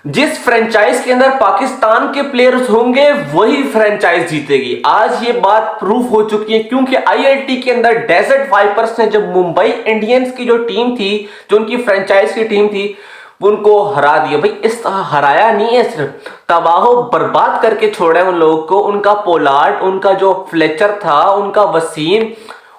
जिस फ्रेंचाइज के अंदर पाकिस्तान के प्लेयर्स होंगे वही फ्रेंचाइज जीतेगी। आज ये बात प्रूफ हो चुकी है, क्योंकि आईआईटी के अंदर डेजर्ट वाइपर्स ने जब मुंबई इंडियंस की जो टीम थी, जो उनकी फ्रेंचाइज की टीम थी, उनको हरा दिया। भाई इस तरह हराया नहीं है, सिर्फ तबाहो बर्बाद करके छोड़ा है उन लोगों को। उनका पोलार्ड, उनका जो फ्लेचर था, उनका वसीम,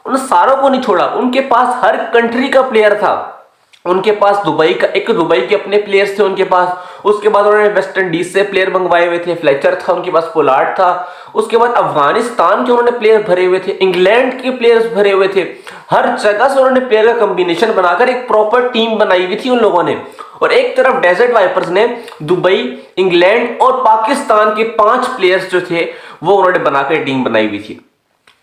उन सारों को नहीं छोड़ा। उनके पास हर कंट्री का प्लेयर था। उनके पास दुबई का, एक दुबई के अपने प्लेयर्स थे उनके पास। उसके बाद उन्होंने वेस्ट इंडीज से प्लेयर मंगवाए हुए थे, फ्लेचर था उनके पास, पोलार्ड था। उसके बाद अफगानिस्तान के उन्होंने प्लेयर भरे हुए थे, इंग्लैंड के प्लेयर्स भरे हुए थे। हर जगह से उन्होंने प्लेयर का कॉम्बिनेशन बनाकर एक प्रॉपर टीम बनाई हुई थी उन लोगों ने। और एक तरफ डेजर्ट वाइपर्स ने दुबई, इंग्लैंड और पाकिस्तान के 5 प्लेयर्स जो थे वो उन्होंने बनाकर टीम बनाई हुई थी।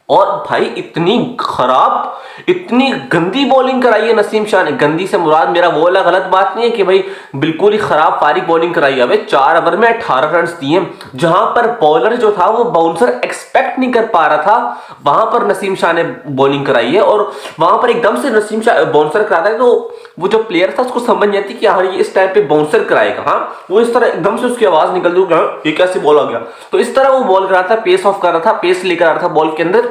और भाई इतनी खराब, इतनी गंदी बॉलिंग कराई है नसीम शाह ने। गंदी से मुराद मेरा वो वाला गलत बात नहीं है कि भाई बिल्कुल ही खराब फारिग बॉलिंग कराई है। 4 ओवर में 18 रन दिए, जहां पर बॉलर जो था वो बाउंसर एक्सपेक्ट नहीं कर पा रहा था, वहां पर नसीम शाह ने बॉलिंग कराई है। और वहां पर एकदम से नसीम शाह बाउंसर कराता है, तो वो जो प्लेयर था उसको समझ नहीं आती कि हाँ ये इस टाइम पे बाउंसर कराएगा। हाँ, वो इस तरह एकदम से उसकी आवाज निकल दी, ये कैसे बॉल आ गया। तो इस तरह वो बॉल कर रहा था, पेस ऑफ कर रहा था, पेस लेकर आ रहा था बॉल के अंदर।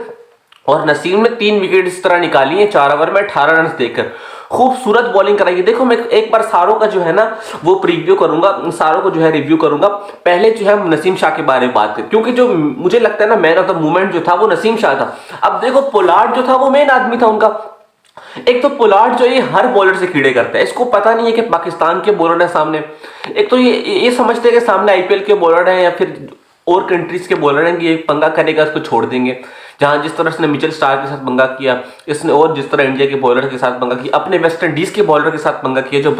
और नसीम ने 3 विकेट इस तरह निकाली है 4 ओवर में 18 रन देकर। खूबसूरत बॉलिंग कराई है। देखो मैं एक बार सारों का जो है ना वो प्रीव्यू करूंगा, सारों को जो है रिव्यू करूंगा। पहले जो है हम नसीम शाह के बारे में बात करें, क्योंकि जो मुझे लगता है ना मैन ऑफ द मूवमेंट जो था वो नसीम शाह था। अब देखो पोलार्ड जो था वो मेन आदमी था उनका। एक तो पोलार्ड जो ये हर बॉलर से कीड़े करता है, इसको पता नहीं है कि पाकिस्तान के बॉलर है सामने। एक तो ये समझते हैं कि सामने आईपीएल के बॉलर हैं या फिर और कंट्रीज के बॉलर हैं कि ये पंगा करेगा इसको छोड़ देंगे। जहां जिस तरह इसने मिचेल स्टार्क के साथ पंगा किया इसने, और जिस तरह इंडिया के बॉलर के साथ पंगा किया, अपने वेस्ट इंडीज के बॉलर के साथ पंगा किया, जो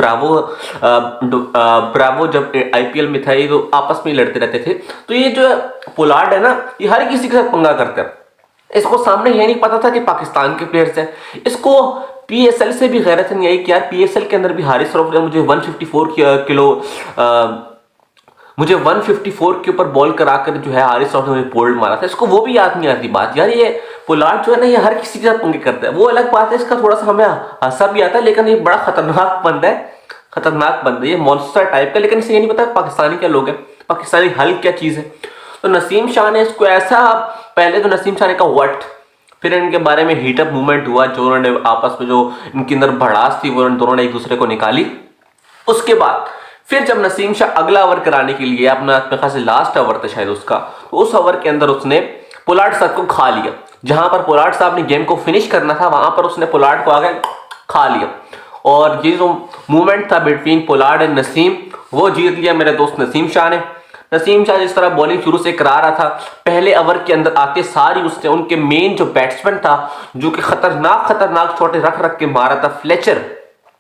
ब्रावो जब आईपीएल में था ये तो आपस में ही लड़ते रहते थे। तो ये जो पोलार्ड है ना ये हर किसी के साथ पंगा करता है। इसको सामने ये नहीं पता था कि पाकिस्तान के प्लेयर्स हैं। इसको पीएसएल से भी गैरत नहीं आई कि यार पीएसएल के अंदर भी हारिस रऊफ ने मुझे 154 के ऊपर बॉल कराकर जो है हारिस रऊफ ने मुझे बोल्ड मारा था। इसको वो भी याद नहीं आती बात। यार ये पोलार्ड जो है ना ये हर किसी के साथ पंगे करता है। वो अलग बात है, इसका थोड़ा सा हमें हंसा भी आता है, लेकिन ये बड़ा खतरनाक बंदा है, खतरनाक बंदा है, ये मॉन्स्टर टाइप का। लेकिन इसे ये नहीं पता पाकिस्तानी क्या लोग हैं, पाकिस्तानी हल क्या चीज़ है। तो नसीम शाह ने इसको ऐसा, पहले तो नसीम शाह ने कहा व्हाट, फिर इनके बारे में हीटअप मूवमेंट हुआ, जो उन्होंने आपस में जो इनके अंदर भड़ास थी वो दोनों ने एक दूसरे को निकाली। उसके बाद फिर जब नसीम शाह अगला ओवर कराने के लिए, अपना ख्याल से लास्ट ओवर था शायद उसका, तो उस ओवर के अंदर उसने पोलार्ड साहब को खा लिया। जहां पर पोलार्ड साहब ने गेम को फिनिश करना था वहां पर उसने पोलार्ड को आगे खा लिया। और ये जो मूवमेंट था बिटवीन पोलार्ड एंड नसीम वो जीत लिया मेरे दोस्त नसीम शाह ने। नसीम शाह जिस तरह बॉलिंग शुरू से करा रहा था, पहले ओवर के अंदर आते सारी उसने उनके मेन जो बैट्समैन था जो कि खतरनाक शॉट रख रख के मारा था, फ्लेचर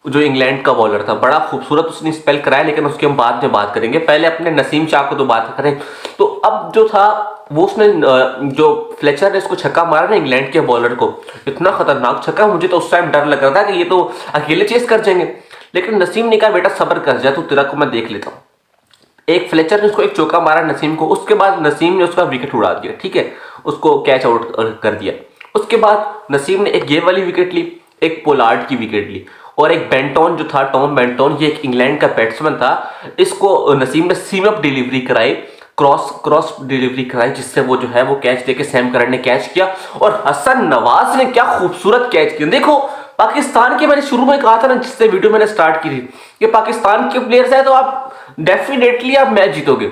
जो इंग्लैंड का बॉलर था, बड़ा खूबसूरत उसने स्पेल कराया। लेकिन उसके हम बाद में बात करेंगे, पहले अपने नसीम शाह को तो बात करें। तो अब जो था वो उसने जो फ्लेचर ने इसको छक्का मारा ना इंग्लैंड के बॉलर को, इतना खतरनाक छक्का, मुझे तो उस टाइम डर लग रहा था कि ये तो अकेले चेस कर जाएंगे। लेकिन नसीम ने कहा बेटा सब्र कर जा, तो तेरा को मैं देख लेता हूँ। एक फ्लेचर ने उसको एक चौका मारा नसीम को, उसके बाद नसीम ने उसका विकेट उड़ा दिया, ठीक है, उसको कैच आउट कर दिया। उसके बाद नसीम ने एक ये वाली विकेट ली, एक पोलार्ड की विकेट ली, और एक बेंटोन जो था, टॉम बेंटोन, ये एक इंग्लैंड का बैट्समैन था, इसको नसीम ने सीम अप डिलीवरी कराई, क्रॉस डिलीवरी कराई, जिससे वो जो है वो कैच देके सैम करन ने कैच किया। और हसन नवाज ने क्या खूबसूरत कैच किया। देखो पाकिस्तान के, मैंने शुरू में कहा था ना जिससे वीडियो मैंने स्टार्ट की थी कि पाकिस्तान के प्लेयर्स है तो आप डेफिनेटली आप मैच जीतोगे।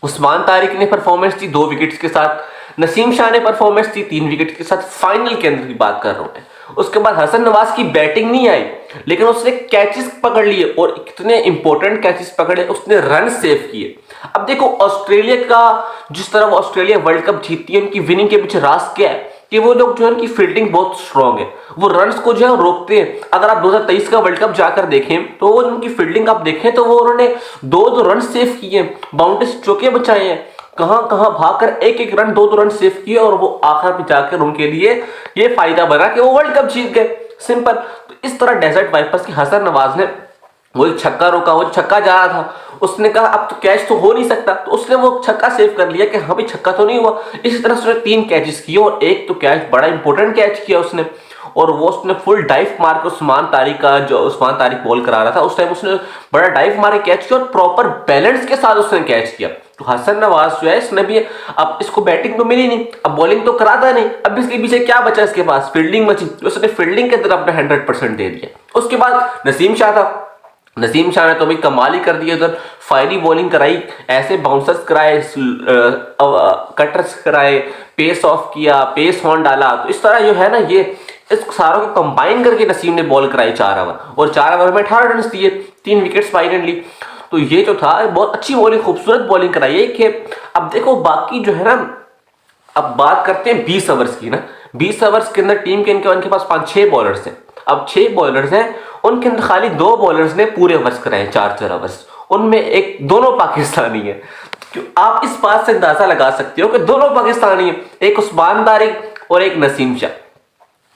उस्मान तारिक ने परफॉर्मेंस दी 2 विकेट्स के साथ, नसीम शाह ने परफॉर्मेंस दी 3 विकेट के साथ, फाइनल के अंदर की बात कर रहा हूं मैं। उसके बाद हसन नवाज की बैटिंग नहीं आई, लेकिन उसने कैचेस पकड़ लिए और कितने इंपॉर्टेंट कैचेस पकड़े, उसने रन सेव किए। अब देखो ऑस्ट्रेलिया का, जिस तरह वो ऑस्ट्रेलिया वर्ल्ड कप जीतती है, उनकी विनिंग के पीछे राज क्या है कि वो लोग जो है उनकी फील्डिंग बहुत स्ट्रांग है, वो रन्स को जो है रोकते हैं। अगर आप 2023 का वर्ल्ड कप जाकर देखें तो वो उनकी फील्डिंग आप देखें तो वो उन्होंने 2-2 रन सेव किए, बाउंड्रीज चौके बचाए हैं, कहां भागकर एक रन 2-2 रन सेव किए, और वो आखिर में जाकर उनके लिए ये फायदा बना कि वो वर्ल्ड कप जीत गए, सिंपल। तो इस तरह डेजर्ट वाइपर्स की हसन नवाज ने वो छक्का रोका, वो छक्का जा रहा था, उसने कहा अब तो कैच तो हो नहीं सकता, तो उसने वो छक्का सेव कर लिया कि हाँ भाई छक्का तो नहीं हुआ। इसी तरह उसने 3 कैचेस किए और एक तो कैच, बड़ा इंपॉर्टेंट कैच किया उसने। और वो उसने फुल डाइव मार के उस्मान तारिक का, जो उस्मान तारिक बॉल करा रहा था उस टाइम, उसने बड़ा डाइव मारे कैच किया और प्रॉपर बैलेंस के साथ उसने कैच किया। तो हसन नवाज जो है इसने भी, अब इसको बैटिंग तो मिली नहीं, अब बॉलिंग तो कराता नहीं, अब इसके पीछे क्या बचा इसके पास, फील्डिंग बची, उसने फील्डिंग के अंदर अपने 100% दे दिया। उसके बाद नसीम शाह था, नसीम शाह ने तो भाई कमाल ही कर दिया, उधर फायरी बॉलिंग कराई, ऐसे बाउंसर्स कराए, कटर्स कराए, पेस ऑफ किया, पेस ऑन डाला। तो इस तरह जो है ना, ये इस सारों को कंबाइन करके नसीम ने बॉल कराई 4 ओवर, और 4 ओवर में 18 रन दिए, 3 विकेट्स फाइनली। तो ये जो था बहुत अच्छी बॉलिंग, खूबसूरत बॉलिंग कराई है। कि अब देखो बाकी जो है ना, अब बात करते हैं 20 ओवर्स की ना, 20 ओवर्स के अंदर टीम के उनके पास 5-6 बॉलर्स हैं। अब 6 बॉलर्स हैं, उनके अंदर खाली 2 बॉलर्स ने पूरे ओवर्स कराए, 4-4 ओवर्स, उनमें एक दोनों पाकिस्तानी है। आप इस बात से अंदाजा लगा सकते हो कि दोनों पाकिस्तानी है, एक उस्मान तारिक और एक नसीम शाह,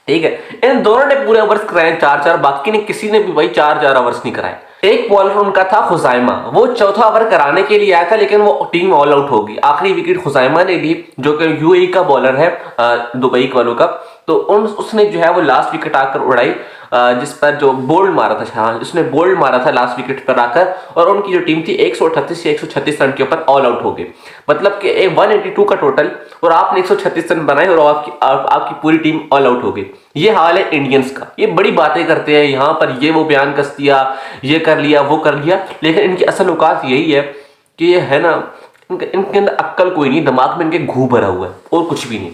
ठीक है। इन दोनों ने पूरे ओवर्स कराए 4-4, बाकी ने किसी ने भी भाई 4-4 ओवर्स नहीं कराए। एक बॉलर उनका था खुजाइमा, वो चौथा ओवर कराने के लिए आया था, लेकिन वो टीम ऑल आउट होगी। आखिरी विकेट खुजाइमा ने ली, जो कि यूएई का बॉलर है, दुबई वालों का। तो उसने जो है वो लास्ट विकेट आकर उड़ाई, जिस पर जो बोल्ड मारा था, हाँ उसने बोल्ड मारा था लास्ट विकेट पर आकर, और उनकी जो टीम थी 138 से 136 रन के ऊपर ऑल आउट हो गई। मतलब कि 182 का टोटल, और आपने 136 रन बनाए और आपकी पूरी टीम ऑल आउट हो गई। ये हाल है इंडियंस का। ये बड़ी बातें करते हैं यहाँ पर, ये वो बयान कस दिया, ये कर लिया, वो कर लिया, लेकिन इनकी असल औकात यही है कि ये है ना, इनके अंदर अक्ल कोई नहीं, दिमाग में इनके घू भरा हुआ है और कुछ भी नहीं।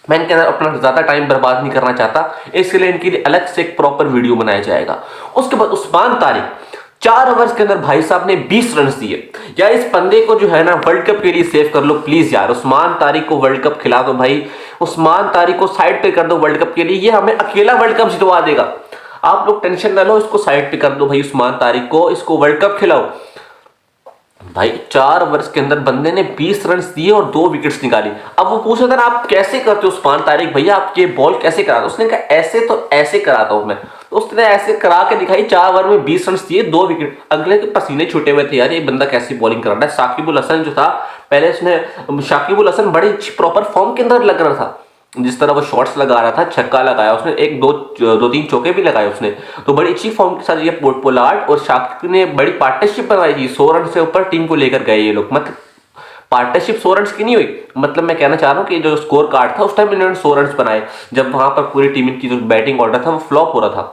मैं इनके अंदर अपना ज्यादा टाइम बर्बाद नहीं करना चाहता, इसलिए इनके लिए अलग से एक प्रॉपर वीडियो बनाया जाएगा। उसके बाद उस्मान तारिक 4 ओवर्स के अंदर भाई साहब ने 20 रन दिए। यार इस बंदे को जो है ना वर्ल्ड कप के लिए सेव कर लो प्लीज यार, उस्मान तारिक को वर्ल्ड कप खिला दो भाई, उस्मान तारिक को साइड पे कर दो वर्ल्ड कप के लिए, ये हमें अकेला वर्ल्ड कप जितवा देगा। आप लोग टेंशन ना लो, इसको साइड पे कर दो भाई, उस्मान तारिक को, इसको वर्ल्ड कप खिलाओ भाई। 4 ओवर्स के अंदर बंदे ने 20 रन दिए और 2 विकेट्स निकाली। अब वो पूछ रहा था ना, आप कैसे करते हो उस्मान तारिक भैया, आप ये बॉल कैसे कराते? उसने कहा ऐसे तो ऐसे कराता हूं मैं। तो उसने ऐसे करा के दिखाई, 4 ओवर में 20 रन दिए, 2 विकेट। अगले के पसीने छूटे हुए थे यार, ये बंदा कैसी बॉलिंग कर रहा है। साकिबुल हसन जो था पहले, उसने शाकिबुल हसन बड़ी प्रॉपर फॉर्म के अंदर लग रहा था, जिस तरह वो शॉट्स लगा रहा था, छक्का लगाया उसने, 1-2-3 चौके भी लगाए उसने, तो बड़ी अच्छी फॉर्म के साथ ये पोलार्ड और शाकिब ने बड़ी पार्टनरशिप बनाई थी। 100 रन से ऊपर टीम को लेकर गए ये लोग। मतलब पार्टनरशिप 100 रन की नहीं हुई, मतलब मैं कहना चाह रहा हूँ कि जो स्कोर कार्ड था उस टाइम इन्होंने 100 रन बनाए, जब वहां पर पूरी टीम की जो बैटिंग ऑर्डर था वो फ्लॉप हो रहा था।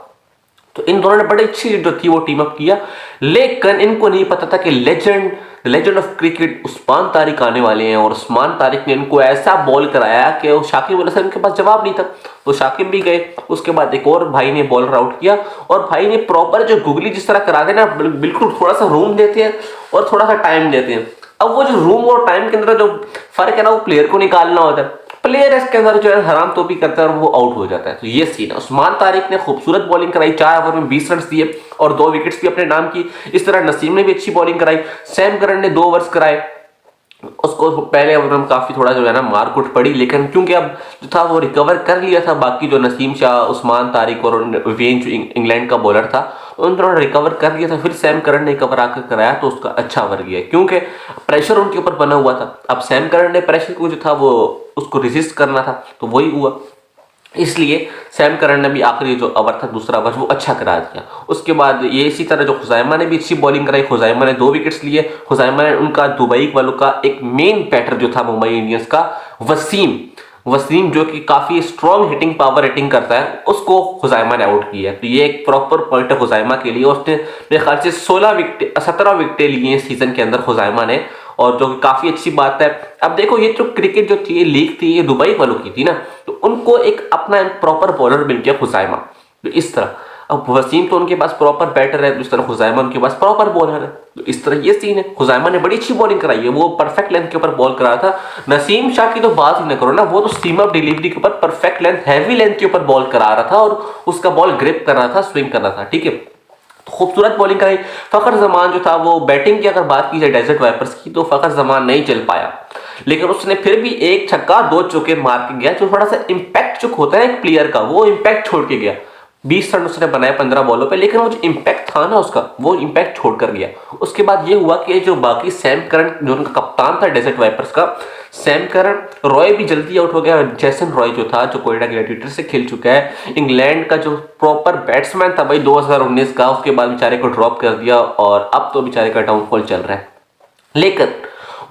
तो इन दोनों ने बड़ी अच्छी जो थी वो टीम अप किया, लेकिन इनको नहीं पता था कि legend of cricket Usman Tariq आने वाले हैं, और उस्मान तारिक ने इनको ऐसा बॉल कराया कि वो शाकिब अल हसन के पास जवाब नहीं था। तो शाकिब भी गए, उसके बाद एक और भाई ने बॉलर आउट किया, और भाई ने प्रॉपर जो गुगली जिस तरह कराते हैं ना, बिल्कुल थोड़ा सा रूम देते हैं और थोड़ा सा टाइम देते हैं। अब वो जो रूम और टाइम के अंदर जो फर्क है ना, वो प्लेयर को निकालना होता है। प्लेयर इसके अंदर जो है हराम तो भी करता है और वो आउट हो जाता है। तो ये सीन है। उस्मान तारिक ने खूबसूरत बॉलिंग कराई, 4 ओवर में 20 रन दिए और 2 विकेट्स भी अपने नाम की। इस तरह नसीम ने भी अच्छी बॉलिंग कराई, सैम करन ने 2 ओवर्स कराए, उसको पहले ओवर में काफी थोड़ा जो है ना मारकुट पड़ी, लेकिन क्योंकि अब जो था वो रिकवर कर लिया था। बाकी जो नसीम शाह, उस्मान तारिक और वेन जो इंग्लैंड का बॉलर था, उन दोनों ने रिकवर कर लिया था। फिर सैम करन ने कवर आकर कराया तो उसका अच्छा ओवर गया, क्योंकि प्रेशर उनके ऊपर बना हुआ था। अब सैम करन ने प्रेशर को जो था वो उसको रेजिस्ट करना था, तो वही हुआ। इसलिए सैम करन ने भी आखिरी जो ओवर था, दूसरा ओवर, वो अच्छा करा दिया। उसके बाद ये इसी तरह जो खुजाइमा ने भी अच्छी बॉलिंग कराई, खुजाइमा ने 2 विकेट्स लिए। खुजाइमा ने उनका दुबई वालों का एक मेन बैटर जो था मुंबई इंडियंस का, वसीम जो कि काफी स्ट्रॉन्ग हिटिंग पावर हिटिंग करता है, उसको खुजाइमा ने आउट किया। तो ये एक प्रॉपर पॉइंट है खुजाइमा के लिए। उसने मेरे ख्याल से 17 विकेटें ली हैं सीजन के अंदर खुजाइमा ने, और जो कि काफी अच्छी बात है। अब देखो ये जो क्रिकेट जो थी, ये लीग थी, ये दुबई वालों की थी ना, तो उनको एक अपना प्रॉपर बॉलर मिल गया खुजाइमा। तो इस तरह अब वसीम तो उनके पास प्रॉपर बैटर है, तो इस तरह खुजाइमा उनके पास प्रॉपर बॉलर है। तो इस तरह ये सीन है। खुजाइमा ने बड़ी अच्छी बॉलिंग कराई है, वो परफेक्ट लेंथ के ऊपर बॉल करा था। नसीम शाह की तो बात ही ना करो ना, वो तो सीम ऑफ डिलीवरी के ऊपर परफेक्ट लेंथ, हैवी लेंथ के ऊपर बॉल करा रहा था, और उसका बॉल ग्रिप कर रहा था, स्विंग कर रहा था, ठीक है। खूबसूरत बॉलिंग कराई। फखर जमान जो था वो बैटिंग की अगर बात की जाए डेजर्ट वाइपर्स की, तो फखर जमान नहीं चल पाया, लेकिन उसने फिर भी 1 छक्का 2 चौके मार के गया। जो थोड़ा सा इंपैक्ट जो होता है एक प्लेयर का, वो इंपैक्ट छोड़ के गया। 20 रन उसने बनाए 15 बॉलों पे, लेकिन वो जो इम्पैक्ट था ना उसका, वो इम्पैक्ट छोड़ कर गया। उसके बाद ये हुआ कि जो बाकी सैम करन जो उनका कप्तान था डेजर्ट वाइपर्स का, सैम करन, रॉय भी जल्दी आउट हो गया। जैसन रॉय जो था, जो कोयटा ग्लैडिएटर से खेल चुका है, इंग्लैंड का जो प्रॉपर बैट्समैन था भाई 2019 का, उसके बाद बेचारे को ड्रॉप कर दिया और अब तो बेचारे का डाउनफॉल चल रहा है। लेकिन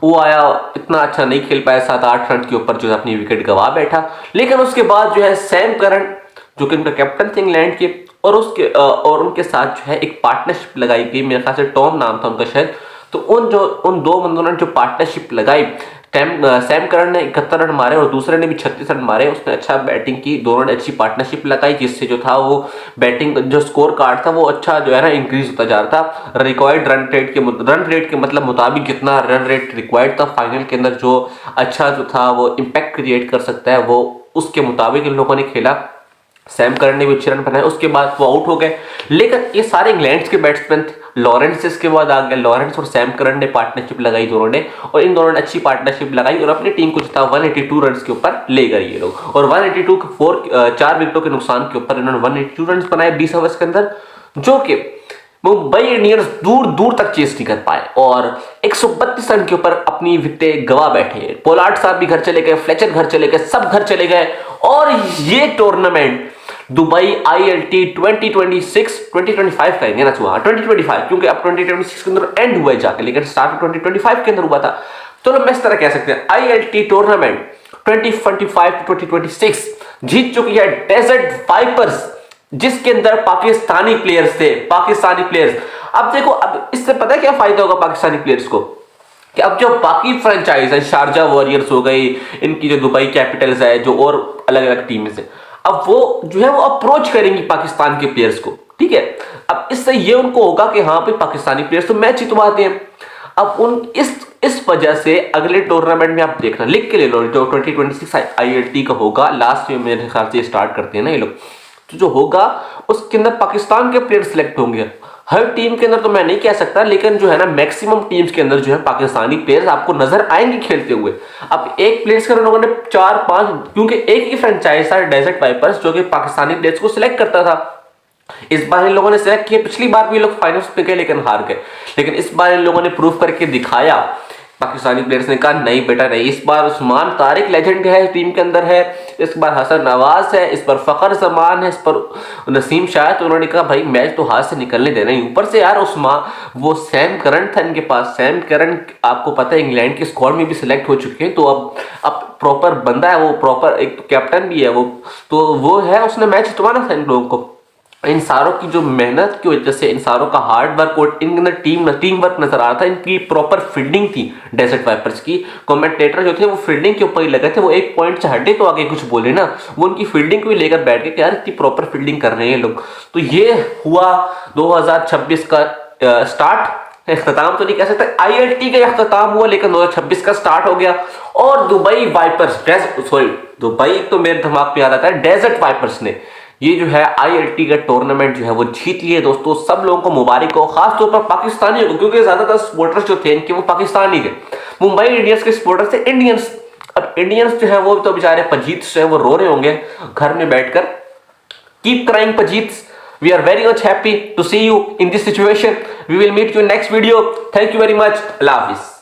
वो आया, इतना अच्छा नहीं खेल पाया, 7-8 रन के ऊपर जो है अपनी विकेट गवा बैठा। लेकिन उसके बाद जो है सैम करन जो कि उनका कैप्टन थे इंग्लैंड के, और उनके साथ जो है एक पार्टनरशिप लगाई गई, मेरे ख्याल से टॉम नाम था उनका शायद। तो उन दो बंदों ने जो पार्टनरशिप लगाई, सैम करन ने 71 रन मारे और दूसरे ने भी 36 रन मारे। उसने अच्छा बैटिंग की, दोनों ने अच्छी पार्टनरशिप लगाई, जिससे जो था वो बैटिंग जो स्कोर कार्ड था वो अच्छा जो है ना इंक्रीज होता जा रहा था। रिक्वायर्ड रन रेट के मतलब मुताबिक जितना रन रेट रिक्वायर्ड था फाइनल के अंदर, जो अच्छा जो था वो इम्पैक्ट क्रिएट कर सकता है, वो उसके मुताबिक इन लोगों ने खेला। सैम करन ने भी 6 रन बनाए, उसके बाद वो आउट हो गए। लेकिन ये सारे इंग्लैंड के बैट्समैन थे। लॉरेंस इसके बाद आ गया, लॉरेंस और सैम करन ने पार्टनरशिप लगाई दोनों ने, और इन दोनों ने अच्छी पार्टनरशिप लगाई और अपनी टीम को जिता 182 रन के ऊपर ले गए ये लोग। और 182 के 4 विकेटों के नुकसान के ऊपर इन्होंने 182 रन बनाए 20 ओवर्स के अंदर, जो कि मुंबई इंडियंस दूर दूर तक चेस नहीं कर पाए और 132 रन के ऊपर अपनी विकेटें गवा बैठे। पोलार्ड साहब भी घर चले गए, फ्लेचर घर चले गए, सब घर चले गए। और ये टूर्नामेंट दुबई ILT 2025 का ना हुआ, 2025, क्योंकि अब 2026 के अंदर एंड हुआ है जाके, लेकिन स्टार्ट 2025 के अंदर हुआ था। चलो मैं इस तरह कह सकते हैं ILT टूर्नामेंट 2025-2026 जीत चुकी है डेजर्ट वाइपर्स, जिसके अंदर पाकिस्तानी प्लेयर्स थे। पाकिस्तानी प्लेयर्स, अब देखो, अब इससे पता है क्या फायदा होगा पाकिस्तानी प्लेयर्स को, कि अब जो बाकी फ्रेंचाइज है, शारजा वॉरियर्स हो गई, इनकी जो दुबई कैपिटल्स है, जो और अलग अलग टीम्स है, अब वो जो है वो अप्रोच करेंगी पाकिस्तान के प्लेयर्स को, ठीक है। अब इससे ये उनको होगा कि हाँ भाई पाकिस्तानी प्लेयर्स तो मैच जितवाते हैं। अब उन इस वजह से अगले टूर्नामेंट में आप देखना, लिख के ले लो, जो 2026 ILT का होगा, लास्ट में मेरे ख्याल से स्टार्ट करते हैं ना ये लोग, तो जो होगा उसके अंदर पाकिस्तान के प्लेयर सिलेक्ट होंगे। हर टीम के अंदर तो मैं नहीं कह सकता, लेकिन जो है ना मैक्सिमम टीम्स के अंदर जो है पाकिस्तानी प्लेयर्स आपको नजर आएंगे खेलते हुए। अब एक प्लेयर्स के लोगों ने 4-5, क्योंकि एक ही फ्रेंचाइज था डेजर्ट वाइपर्स जो कि पाकिस्तानी प्लेयर्स को सिलेक्ट करता था। इस बार इन लोगों ने सिलेक्ट किया, पिछली बार भी लोग फाइनल्स पे गए लेकिन हार गए, लेकिन इस बार इन लोगों ने प्रूव करके दिखाया। पाकिस्तानी प्लेयर्स ने कहा नहीं बेटा नहीं, इस बार उस्मान तारिक लेजेंड है टीम के अंदर है, इस बार हसन नवाज है, इस पर फखर जमान है, इस पर नसीम शाह। तो उन्होंने कहा भाई मैच तो हाथ से निकलने देना ही। ऊपर से यार उस्मान वो सैम करन था इनके पास, सैम करन आपको पता है इंग्लैंड के स्क्वाड में भी सिलेक्ट हो चुके हैं, तो अब प्रॉपर बंदा है वो, प्रॉपर एक तो कैप्टन भी है वो, तो वो है, उसने मैच जितवाना था इन लोगों को। इन सारों की जो मेहनत की वजह से, इन सारों का हार्ड वर्क और इनके अंदर टीम वर्क नजर आ रहा था। इनकी प्रॉपर फील्डिंग थी डेजर्ट वाइपर्स की। कमेंटेटर जो थे वो फील्डिंग के ऊपर ही लगे थे, वो एक पॉइंट से हटे तो आगे कुछ बोले ना, वो उनकी फील्डिंग को भी लेकर बैठ गए कि यार इतनी प्रॉपर फील्डिंग कर रहे हैं लोग। तो ये हुआ 2026 का स्टार्ट, इख्तिताम तो नहीं कह सकते, ILT का इख्तिताम हुआ, लेकिन 2026 का स्टार्ट हो गया। और दुबई वाइपर्स, दुबई तो मेरे दिमाग में आ रहा था, डेजर्ट वाइपर्स ने ये जो है ILT का टूर्नामेंट जो है वो जीत लिए दोस्तों। सब लोगों को मुबारक हो, खासतौर पर पाकिस्तानियों को, क्योंकि ज्यादातर सपोर्टर्स जो थे इनके वो पाकिस्तानी थे। मुंबई इंडियंस के सपोर्टर्स थे इंडियंस। अब इंडियंस जो है वो तो बेचारे पजीत से वो रो रहे होंगे घर में बैठकर। Keep crying Pajeet, we are very much happy to see you in this situation. We will meet you in next video. Thank you very much. Allah Hafiz.